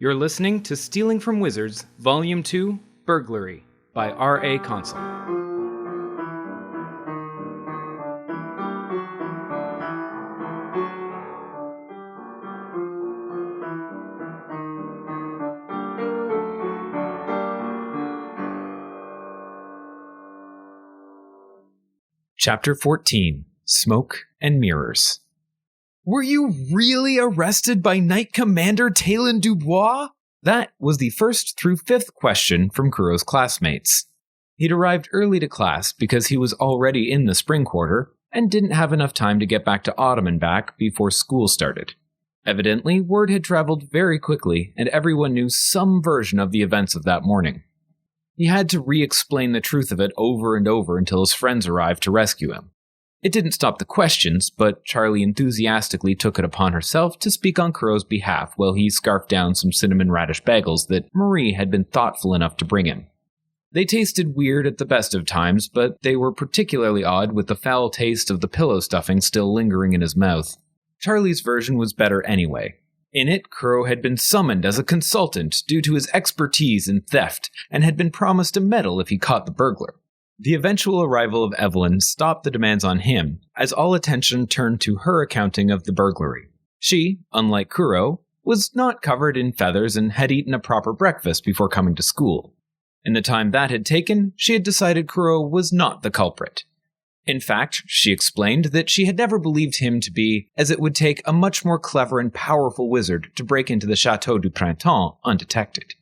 You're listening to Stealing from Wizards, Volume 2, Burglary, by R.A. Consul. Chapter 14, Smoke and Mirrors. Were you really arrested by Knight Commander Talon Dubois? That was the first through fifth question from Kuro's classmates. He'd arrived early to class because he was already in the spring quarter and didn't have enough time to get back to autumn and back before school started. Evidently, word had traveled very quickly and everyone knew some version of the events of that morning. He had to re-explain the truth of it over and over until his friends arrived to rescue him. It didn't stop the questions, but Charlie enthusiastically took it upon herself to speak on Kuro's behalf while he scarfed down some cinnamon radish bagels that Marie had been thoughtful enough to bring him. They tasted weird at the best of times, but they were particularly odd with the foul taste of the pillow stuffing still lingering in his mouth. Charlie's version was better anyway. In it, Kuro had been summoned as a consultant due to his expertise in theft and had been promised a medal if he caught the burglar. The eventual arrival of Evelyn stopped the demands on him, as all attention turned to her accounting of the burglary. She, unlike Kuro, was not covered in feathers and had eaten a proper breakfast before coming to school. In the time that had taken, she had decided Kuro was not the culprit. In fact, she explained that she had never believed him to be, as it would take a much more clever and powerful wizard to break into the Château du Printemps undetected.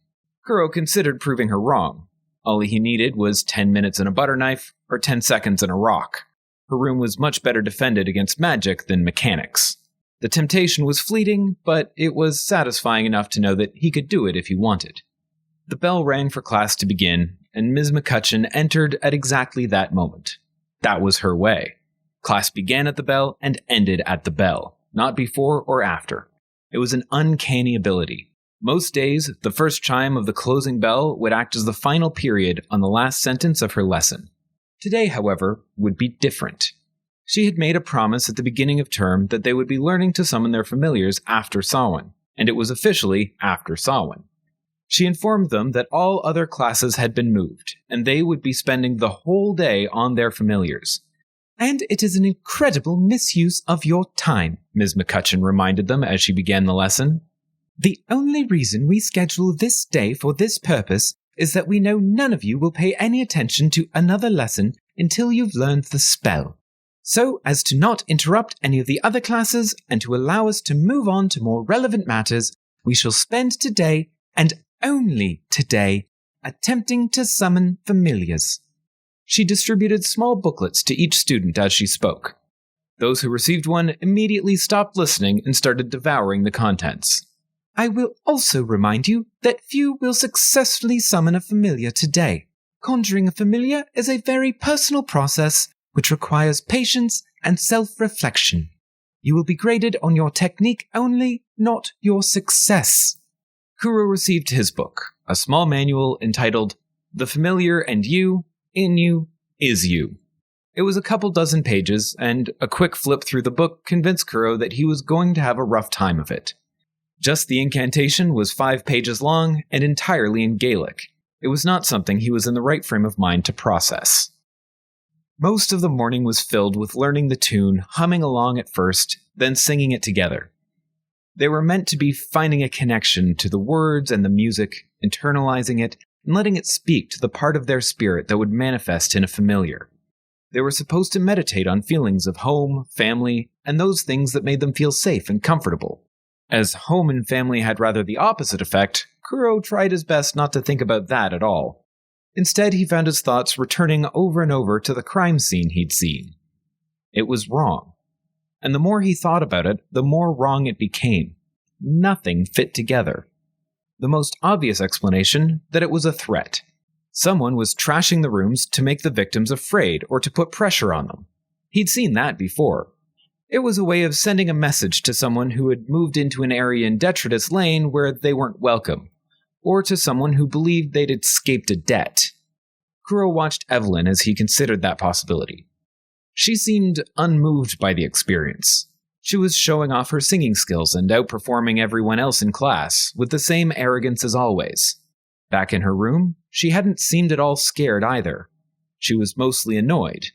Kuro considered proving her wrong. All he needed was 10 minutes and a butter knife, or 10 seconds and a rock. Her room was much better defended against magic than mechanics. The temptation was fleeting, but it was satisfying enough to know that he could do it if he wanted. The bell rang for class to begin, and Ms. McCutcheon entered at exactly that moment. That was her way. Class began at the bell and ended at the bell, not before or after. It was an uncanny ability. Most days, the first chime of the closing bell would act as the final period on the last sentence of her lesson. Today, however, would be different. She had made a promise at the beginning of term that they would be learning to summon their familiars after Samhain, and it was officially after Samhain. She informed them that all other classes had been moved, and they would be spending the whole day on their familiars. And it is an incredible misuse of your time, Ms. McCutcheon reminded them as she began the lesson. The only reason we schedule this day for this purpose is that we know none of you will pay any attention to another lesson until you've learned the spell. So as to not interrupt any of the other classes and to allow us to move on to more relevant matters, we shall spend today, and only today, attempting to summon familiars. She distributed small booklets to each student as she spoke. Those who received one immediately stopped listening and started devouring the contents. I will also remind you that few will successfully summon a familiar today. Conjuring a familiar is a very personal process which requires patience and self-reflection. You will be graded on your technique only, not your success. Kuro received his book, a small manual entitled The Familiar and You, in You, Is You. It was a couple dozen pages, and a quick flip through the book convinced Kuro that he was going to have a rough time of it. Just the incantation was 5 pages long and entirely in Gaelic. It was not something he was in the right frame of mind to process. Most of the morning was filled with learning the tune, humming along at first, then singing it together. They were meant to be finding a connection to the words and the music, internalizing it, and letting it speak to the part of their spirit that would manifest in a familiar. They were supposed to meditate on feelings of home, family, and those things that made them feel safe and comfortable. As home and family had rather the opposite effect, Kuro tried his best not to think about that at all. Instead, he found his thoughts returning over and over to the crime scene he'd seen. It was wrong. And the more he thought about it, the more wrong it became. Nothing fit together. The most obvious explanation, that it was a threat. Someone was trashing the rooms to make the victims afraid or to put pressure on them. He'd seen that before. It was a way of sending a message to someone who had moved into an area in Detritus Lane where they weren't welcome, or to someone who believed they'd escaped a debt. Kuro watched Evelyn as he considered that possibility. She seemed unmoved by the experience. She was showing off her singing skills and outperforming everyone else in class, with the same arrogance as always. Back in her room, she hadn't seemed at all scared either. She was mostly annoyed.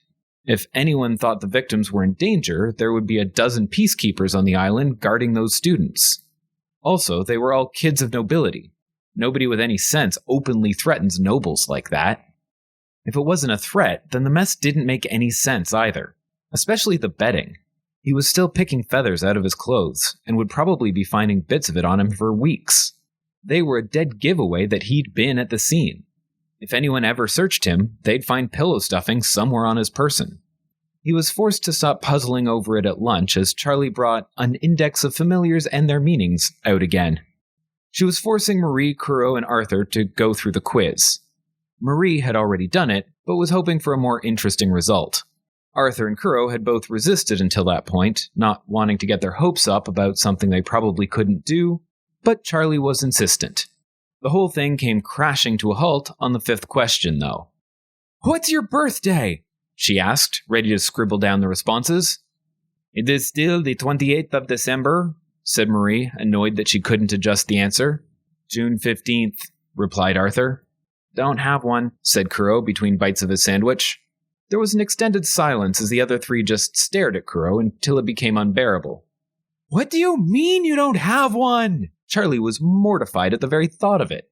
If anyone thought the victims were in danger, there would be a dozen peacekeepers on the island guarding those students. Also, they were all kids of nobility. Nobody with any sense openly threatens nobles like that. If it wasn't a threat, then the mess didn't make any sense either, especially the bedding. He was still picking feathers out of his clothes, and would probably be finding bits of it on him for weeks. They were a dead giveaway that he'd been at the scene. If anyone ever searched him, they'd find pillow stuffing somewhere on his person. He was forced to stop puzzling over it at lunch as Charlie brought An Index of Familiars and Their Meanings out again. She was forcing Marie, Kuro, and Arthur to go through the quiz. Marie had already done it, but was hoping for a more interesting result. Arthur and Kuro had both resisted until that point, not wanting to get their hopes up about something they probably couldn't do, but Charlie was insistent. The whole thing came crashing to a halt on the 5th question, though. "What's your birthday?" she asked, ready to scribble down the responses. "It is still the 28th of December, said Marie, annoyed that she couldn't adjust the answer. "June 15th, replied Arthur. "Don't have one," said Kuro between bites of his sandwich. There was an extended silence as the other three just stared at Kuro until it became unbearable. "What do you mean you don't have one?" Charlie was mortified at the very thought of it.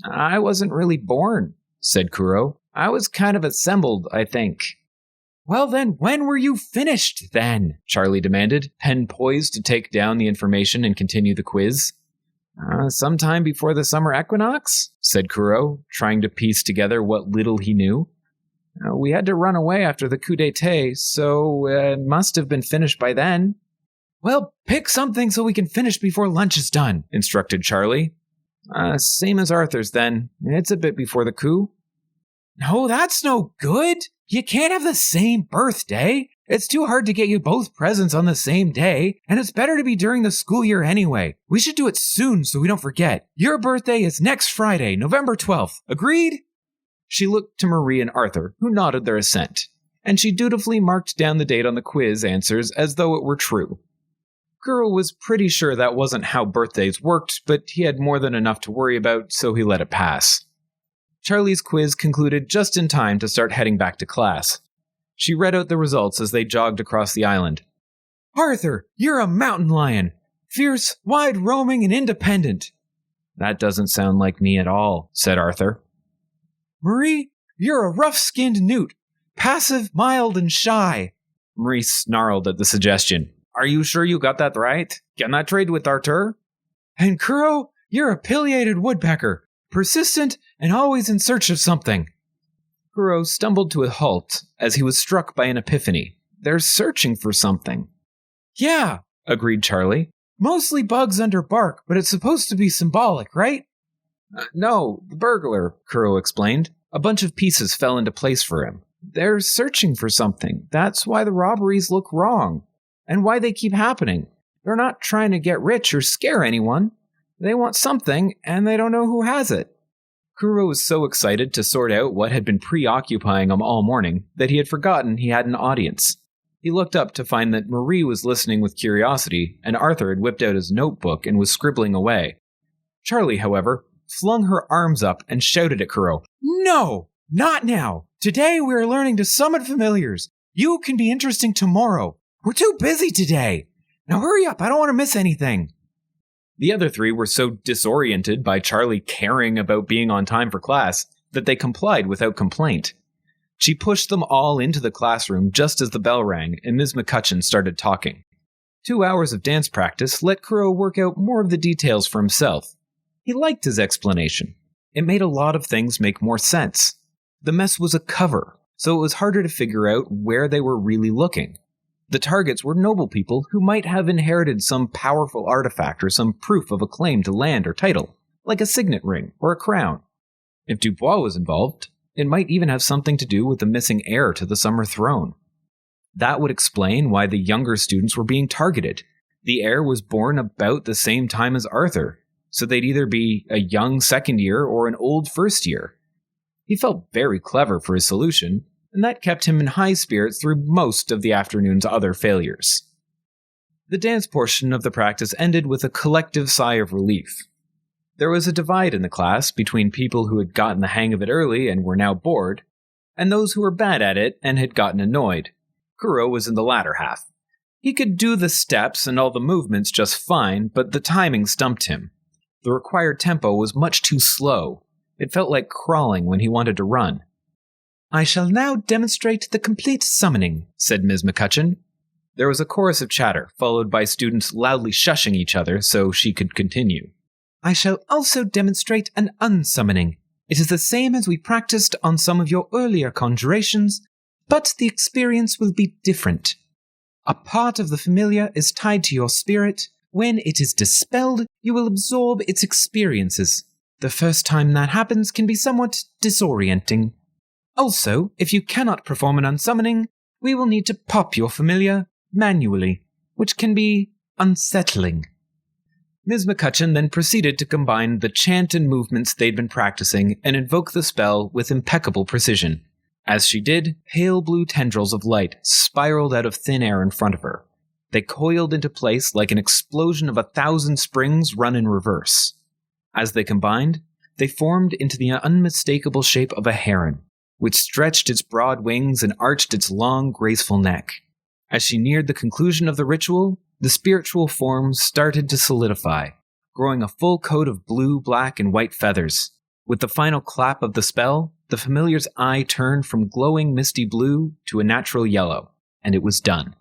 "I wasn't really born," said Kuro. "I was kind of assembled, I think." "Well then, when were you finished, then?" Charlie demanded, pen poised to take down the information and continue the quiz. Sometime before the summer equinox," said Kuro, trying to piece together what little he knew. "We had to run away after the coup d'etat, so it must have been finished by then." "Well, pick something so we can finish before lunch is done," instructed Charlie. Same as Arthur's then. It's a bit before the coup." "No, that's no good. You can't have the same birthday. It's too hard to get you both presents on the same day, and it's better to be during the school year anyway. We should do it soon so we don't forget. Your birthday is next Friday, November 12th. Agreed?" She looked to Marie and Arthur, who nodded their assent, and she dutifully marked down the date on the quiz answers as though it were true. Kuro was pretty sure that wasn't how birthdays worked, but he had more than enough to worry about, so he let it pass. Charlie's quiz concluded just in time to start heading back to class. She read out the results as they jogged across the island. "Arthur, you're a mountain lion. Fierce, wide-roaming, and independent." "That doesn't sound like me at all," said Arthur. "Marie, you're a rough-skinned newt. Passive, mild, and shy." Marie snarled at the suggestion. "Are you sure you got that right? Can I trade with Arthur?" "And Kuro, you're a pileated woodpecker. Persistent and always in search of something." Kuro stumbled to a halt as he was struck by an epiphany. They're searching for something. "Yeah," agreed Charlie. "Mostly bugs under bark, but it's supposed to be symbolic, right?" No, the burglar," Kuro explained. A bunch of pieces fell into place for him. "They're searching for something. That's why the robberies look wrong. And why they keep happening. They're not trying to get rich or scare anyone. They want something, and they don't know who has it." Kuro was so excited to sort out what had been preoccupying him all morning that he had forgotten he had an audience. He looked up to find that Marie was listening with curiosity, and Arthur had whipped out his notebook and was scribbling away. Charlie, however, flung her arms up and shouted at Kuro, "No, not now. Today we are learning to summon familiars. You can be interesting tomorrow. We're too busy today. Now hurry up, I don't want to miss anything." The other three were so disoriented by Charlie caring about being on time for class that they complied without complaint. She pushed them all into the classroom just as the bell rang and Ms. McCutcheon started talking. 2 hours of dance practice let Kuro work out more of the details for himself. He liked his explanation. It made a lot of things make more sense. The mess was a cover, so it was harder to figure out where they were really looking. The targets were noble people who might have inherited some powerful artifact or some proof of a claim to land or title, like a signet ring or a crown. If Dubois was involved, it might even have something to do with the missing heir to the Summer Throne. That would explain why the younger students were being targeted. The heir was born about the same time as Arthur, so they'd either be a young second year or an old first year. He felt very clever for his solution, and that kept him in high spirits through most of the afternoon's other failures. The dance portion of the practice ended with a collective sigh of relief. There was a divide in the class between people who had gotten the hang of it early and were now bored, and those who were bad at it and had gotten annoyed. Kuro was in the latter half. He could do the steps and all the movements just fine, but the timing stumped him. The required tempo was much too slow. It felt like crawling when he wanted to run. "I shall now demonstrate the complete summoning," said Ms. McCutcheon. There was a chorus of chatter, followed by students loudly shushing each other so she could continue. "I shall also demonstrate an unsummoning. It is the same as we practiced on some of your earlier conjurations, but the experience will be different. A part of the familiar is tied to your spirit. When it is dispelled, you will absorb its experiences. The first time that happens can be somewhat disorienting. Also, if you cannot perform an unsummoning, we will need to pop your familiar manually, which can be unsettling." Ms. McCutcheon then proceeded to combine the chant and movements they'd been practicing and invoke the spell with impeccable precision. As she did, pale blue tendrils of light spiraled out of thin air in front of her. They coiled into place like an explosion of 1,000 springs run in reverse. As they combined, they formed into the unmistakable shape of a heron, which stretched its broad wings and arched its long, graceful neck. As she neared the conclusion of the ritual, the spiritual form started to solidify, growing a full coat of blue, black, and white feathers. With the final clap of the spell, the familiar's eye turned from glowing misty blue to a natural yellow, and it was done.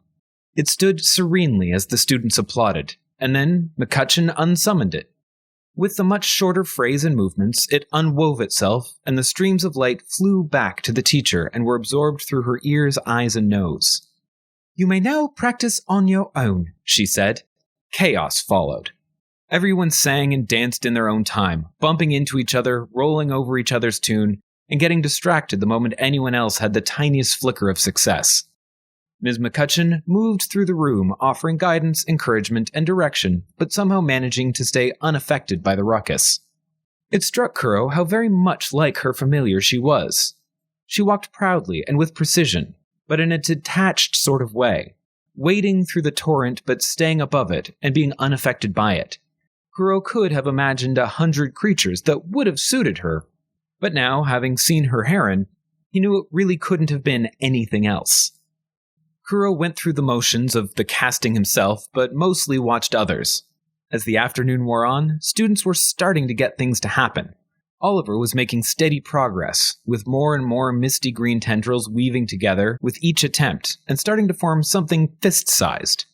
It stood serenely as the students applauded, and then McCutcheon unsummoned it. With the much shorter phrase and movements, it unwove itself, and the streams of light flew back to the teacher and were absorbed through her ears, eyes, and nose. "You may now practice on your own," she said. Chaos followed. Everyone sang and danced in their own time, bumping into each other, rolling over each other's tune, and getting distracted the moment anyone else had the tiniest flicker of success. Ms. McCutcheon moved through the room, offering guidance, encouragement, and direction, but somehow managing to stay unaffected by the ruckus. It struck Kuro how very much like her familiar she was. She walked proudly and with precision, but in a detached sort of way, wading through the torrent but staying above it and being unaffected by it. Kuro could have imagined 100 creatures that would have suited her, but now, having seen her heron, he knew it really couldn't have been anything else. Kuro went through the motions of the casting himself, but mostly watched others. As the afternoon wore on, students were starting to get things to happen. Oliver was making steady progress, with more and more misty green tendrils weaving together with each attempt and starting to form something fist-sized.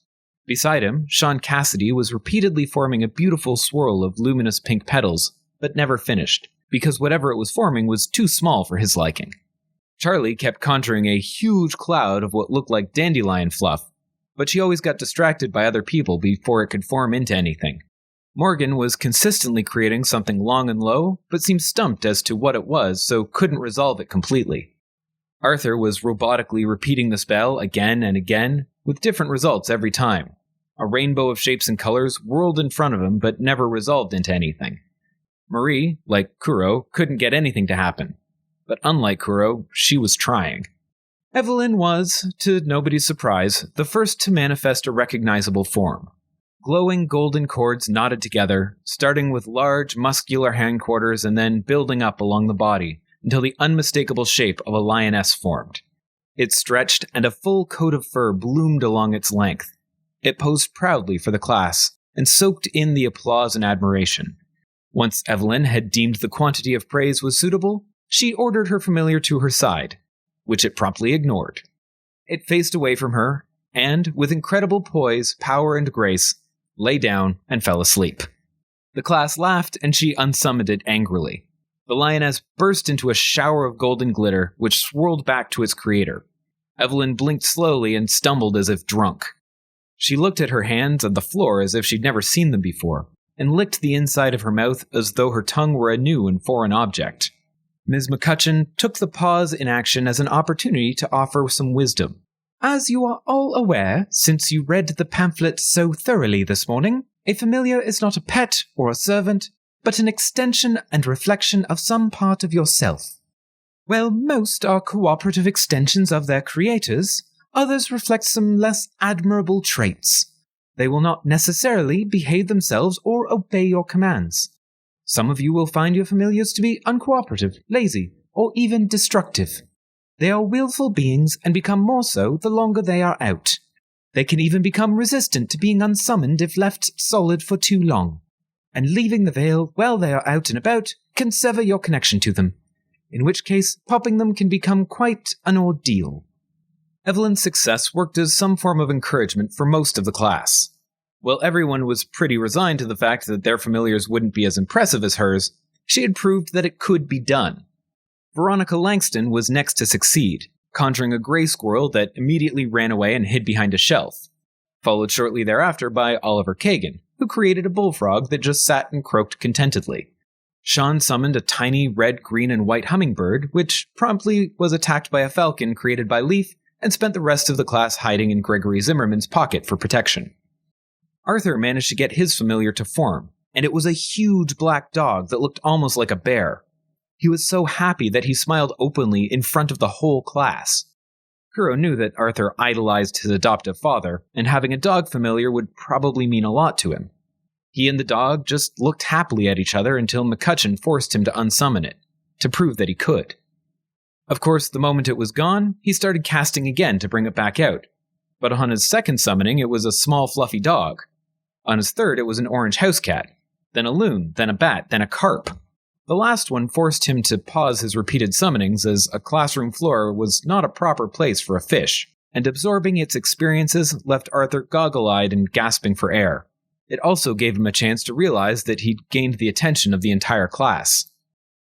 Beside him, Sean Cassidy was repeatedly forming a beautiful swirl of luminous pink petals, but never finished, because whatever it was forming was too small for his liking. Charlie kept conjuring a huge cloud of what looked like dandelion fluff, but she always got distracted by other people before it could form into anything. Morgan was consistently creating something long and low, but seemed stumped as to what it was, so couldn't resolve it completely. Arthur was robotically repeating the spell again and again, with different results every time. A rainbow of shapes and colors whirled in front of him, but never resolved into anything. Marie, like Kuro, couldn't get anything to happen. But unlike Kuro, she was trying. Evelyn was, to nobody's surprise, the first to manifest a recognizable form. Glowing golden cords knotted together, starting with large, muscular hindquarters and then building up along the body until the unmistakable shape of a lioness formed. It stretched, and a full coat of fur bloomed along its length. It posed proudly for the class, and soaked in the applause and admiration. Once Evelyn had deemed the quantity of praise was suitable, she ordered her familiar to her side, which it promptly ignored. It faced away from her, and, with incredible poise, power, and grace, lay down and fell asleep. The class laughed, and she unsummoned it angrily. The lioness burst into a shower of golden glitter, which swirled back to its creator. Evelyn blinked slowly and stumbled as if drunk. She looked at her hands and the floor as if she'd never seen them before, and licked the inside of her mouth as though her tongue were a new and foreign object. Ms. McCutcheon took the pause in action as an opportunity to offer some wisdom. "As you are all aware, since you read the pamphlet so thoroughly this morning, a familiar is not a pet or a servant, but an extension and reflection of some part of yourself. While most are cooperative extensions of their creators, others reflect some less admirable traits. They will not necessarily behave themselves or obey your commands. Some of you will find your familiars to be uncooperative, lazy, or even destructive. They are willful beings and become more so the longer they are out. They can even become resistant to being unsummoned if left solid for too long. And leaving the veil while they are out and about can sever your connection to them, in which case popping them can become quite an ordeal. Evelyn's success worked as some form of encouragement for most of the class. While everyone was pretty resigned to the fact that their familiars wouldn't be as impressive as hers, she had proved that it could be done. Veronica Langston was next to succeed, conjuring a gray squirrel that immediately ran away and hid behind a shelf, followed shortly thereafter by Oliver Kagan, who created a bullfrog that just sat and croaked contentedly. Sean summoned a tiny red, green, and white hummingbird, which promptly was attacked by a falcon created by Leaf, and spent the rest of the class hiding in Gregory Zimmerman's pocket for protection. Arthur managed to get his familiar to form, and it was a huge black dog that looked almost like a bear. He was so happy that he smiled openly in front of the whole class. Kuro knew that Arthur idolized his adoptive father, and having a dog familiar would probably mean a lot to him. He and the dog just looked happily at each other until McCutcheon forced him to unsummon it, to prove that he could. Of course, the moment it was gone, he started casting again to bring it back out. But on his second summoning, it was a small fluffy dog. On his third, it was an orange house cat, then a loon, then a bat, then a carp. The last one forced him to pause his repeated summonings as a classroom floor was not a proper place for a fish, and absorbing its experiences left Arthur goggle-eyed and gasping for air. It also gave him a chance to realize that he'd gained the attention of the entire class.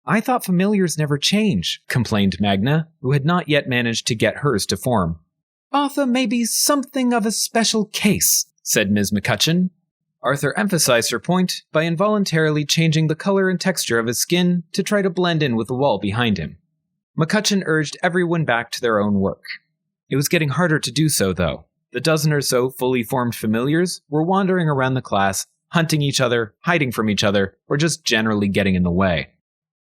"I thought familiars never change," complained Magna, who had not yet managed to get hers to form. "Arthur may be something of a special case," said Ms. McCutcheon. Arthur emphasized her point by involuntarily changing the color and texture of his skin to try to blend in with the wall behind him. McCutcheon urged everyone back to their own work. It was getting harder to do so, though. The dozen or so fully formed familiars were wandering around the class, hunting each other, hiding from each other, or just generally getting in the way.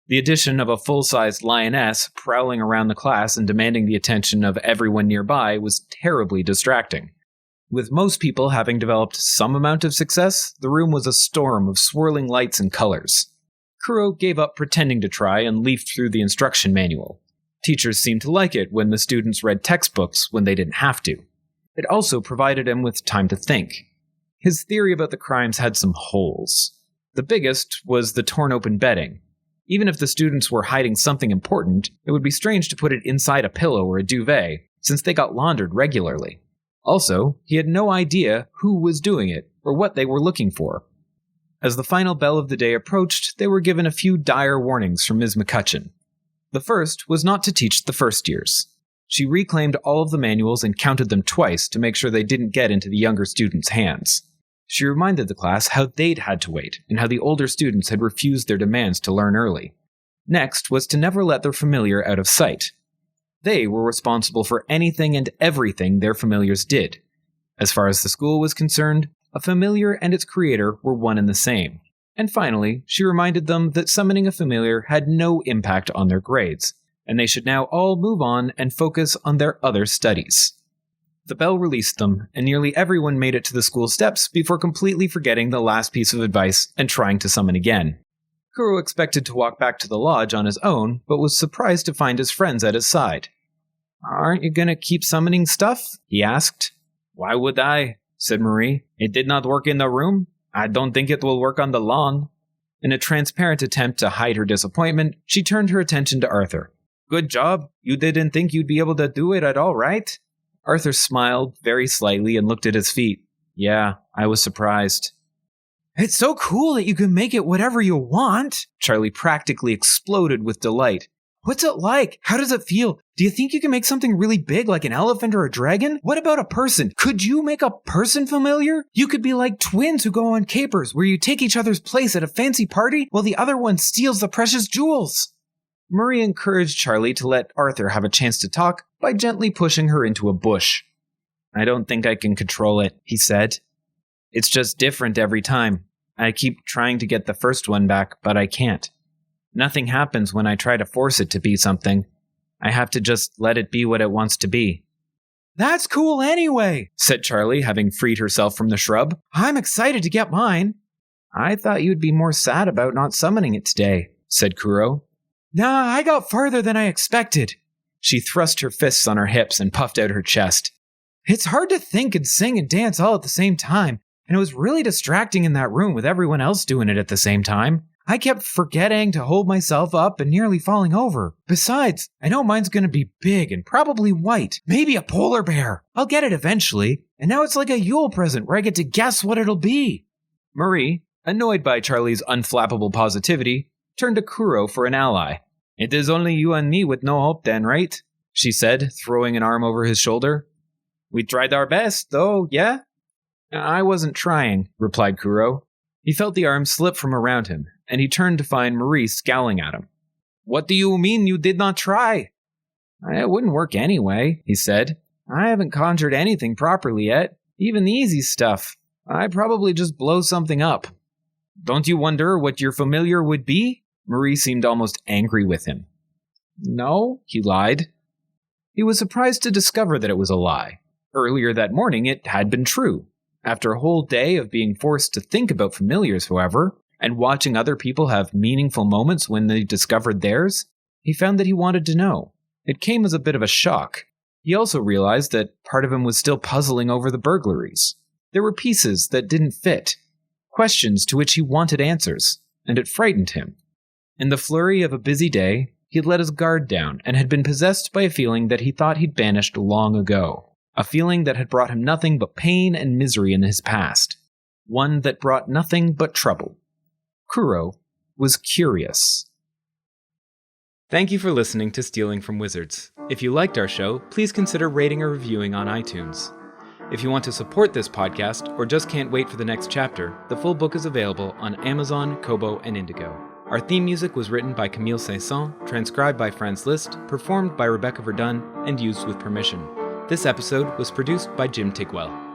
The addition of a full-sized lioness prowling around the class and demanding the attention of everyone nearby was terribly distracting. With most people having developed some amount of success, the room was a storm of swirling lights and colors. Kuro gave up pretending to try and leafed through the instruction manual. Teachers seemed to like it when the students read textbooks when they didn't have to. It also provided him with time to think. His theory about the crimes had some holes. The biggest was the torn open bedding. Even if the students were hiding something important, it would be strange to put it inside a pillow or a duvet, since they got laundered regularly. Also, he had no idea who was doing it or what they were looking for. As the final bell of the day approached, they were given a few dire warnings from Ms. McCutcheon. The first was not to teach the first years. She reclaimed all of the manuals and counted them twice to make sure they didn't get into the younger students' hands. She reminded the class how they'd had to wait, and how the older students had refused their demands to learn early. Next was to never let their familiar out of sight. They were responsible for anything and everything their familiars did. As far as the school was concerned, a familiar and its creator were one and the same. And finally, she reminded them that summoning a familiar had no impact on their grades, and they should now all move on and focus on their other studies. The bell released them, and nearly everyone made it to the school steps before completely forgetting the last piece of advice and trying to summon again. Kuro expected to walk back to the lodge on his own, but was surprised to find his friends at his side. "Aren't you gonna keep summoning stuff?" he asked. "Why would I?" said Marie. "It did not work in the room. I don't think it will work on the lawn." In a transparent attempt to hide her disappointment, she turned her attention to Arthur. "Good job. You didn't think you'd be able to do it at all, right?" Arthur smiled very slightly and looked at his feet. "Yeah, I was surprised." "It's so cool that you can make it whatever you want!" Charlie practically exploded with delight. "What's it like? How does it feel? Do you think you can make something really big like an elephant or a dragon? What about a person? Could you make a person familiar? You could be like twins who go on capers where you take each other's place at a fancy party while the other one steals the precious jewels." Murray encouraged Charlie to let Arthur have a chance to talk by gently pushing her into a bush. "I don't think I can control it," he said. "It's just different every time. I keep trying to get the first one back, but I can't. Nothing happens when I try to force it to be something. I have to just let it be what it wants to be." That's cool anyway, said Charlie, having freed herself from the shrub. I'm excited to get mine. I thought you'd be more sad about not summoning it today, said Kuro. Nah, I got farther than I expected. She thrust her fists on her hips and puffed out her chest. It's hard to think and sing and dance all at the same time, and it was really distracting in that room with everyone else doing it at the same time. I kept forgetting to hold myself up and nearly falling over. Besides, I know mine's gonna be big and probably white. Maybe a polar bear. I'll get it eventually, and now it's like a Yule present where I get to guess what it'll be. Marie, annoyed by Charlie's unflappable positivity, turned to Kuro for an ally. It is only you and me with no hope then, right? She said, throwing an arm over his shoulder. We tried our best, though, yeah? I wasn't trying, replied Kuro. He felt the arm slip from around him, and he turned to find Marie scowling at him. What do you mean you did not try? It wouldn't work anyway, he said. I haven't conjured anything properly yet, even the easy stuff. I'd probably just blow something up. Don't you wonder what your familiar would be? Marie seemed almost angry with him. No, he lied. He was surprised to discover that it was a lie. Earlier that morning, it had been true. After a whole day of being forced to think about familiars, however, and watching other people have meaningful moments when they discovered theirs, he found that he wanted to know. It came as a bit of a shock. He also realized that part of him was still puzzling over the burglaries. There were pieces that didn't fit, questions to which he wanted answers, and it frightened him. In the flurry of a busy day, he had let his guard down and had been possessed by a feeling that he thought he'd banished long ago. A feeling that had brought him nothing but pain and misery in his past. One that brought nothing but trouble. Kuro was curious. Thank you for listening to Stealing from Wizards. If you liked our show, please consider rating or reviewing on iTunes. If you want to support this podcast or just can't wait for the next chapter, the full book is available on Amazon, Kobo, and Indigo. Our theme music was written by Camille Saint-Saëns, transcribed by Franz Liszt, performed by Rebecca Verdun, and used with permission. This episode was produced by Jim Tigwell.